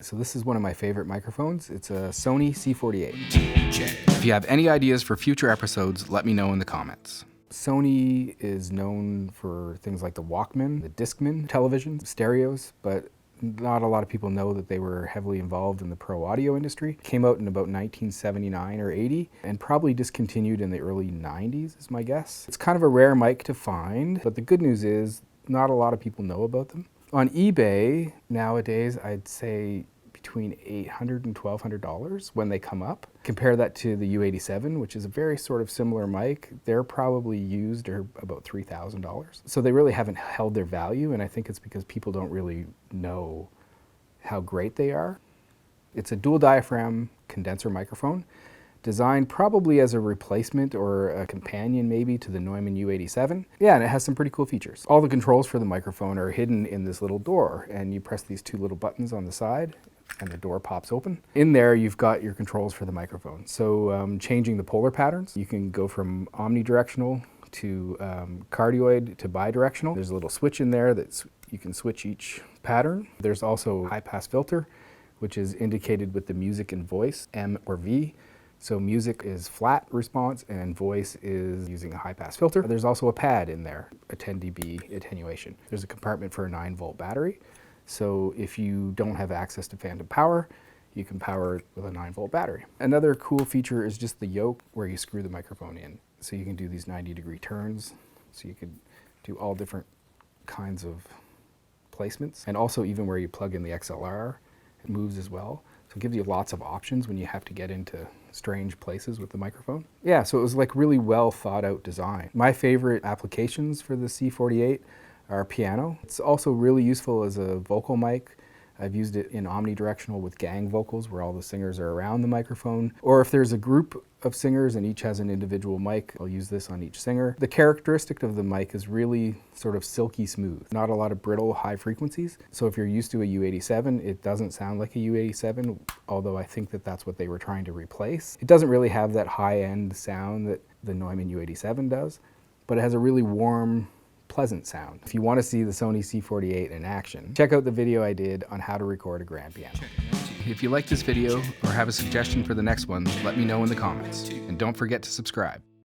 So this is one of my favorite microphones. It's a Sony C-48. If you have any ideas for future episodes, let me know in the comments. Sony is known for things like the Walkman, the Discman, television, stereos, but not a lot of people know that they were heavily involved in the pro audio industry. Came out in about 1979 or 80 and probably discontinued in the early 90s is my guess. It's kind of a rare mic to find, but the good news is not a lot of people know about them. On eBay nowadays, I'd say between $800 and $1,200 when they come up. Compare that to the U87, which is a very sort of similar mic. They're probably used or about $3,000. So they really haven't held their value, and I think it's because people don't really know how great they are. It's a dual diaphragm condenser microphone, designed probably as a replacement or a companion maybe to the Neumann U87. Yeah, and it has some pretty cool features. All the controls for the microphone are hidden in this little door, and you press these two little buttons on the side and the door pops open. In there you've got your controls for the microphone. So changing the polar patterns, you can go from omnidirectional to cardioid to bidirectional. There's a little switch in there that you can switch each pattern. There's also a high pass filter, which is indicated with the music and voice, M or V. So music is flat response and voice is using a high pass filter. There's also a pad in there, a 10 dB attenuation. There's a compartment for a 9-volt battery. So if you don't have access to phantom power, you can power it with a 9-volt battery. Another cool feature is just the yoke where you screw the microphone in. So you can do these 90-degree turns. So you could do all different kinds of placements. And also even where you plug in the XLR, it moves as well. So it gives you lots of options when you have to get into strange places with the microphone. Yeah, so it was like really well thought out design. My favorite applications for the C-48 are piano. It's also really useful as a vocal mic. I've used it in omnidirectional with gang vocals where all the singers are around the microphone. Or if there's a group of singers and each has an individual mic, I'll use this on each singer. The characteristic of the mic is really sort of silky smooth, not a lot of brittle high frequencies. So if you're used to a U87, it doesn't sound like a U87, although I think that that's what they were trying to replace. It doesn't really have that high-end sound that the Neumann U87 does, but it has a really warm, pleasant sound. If you want to see the Sony C-48 in action, check out the video I did on how to record a grand piano. If you like this video or have a suggestion for the next one, let me know in the comments. And don't forget to subscribe.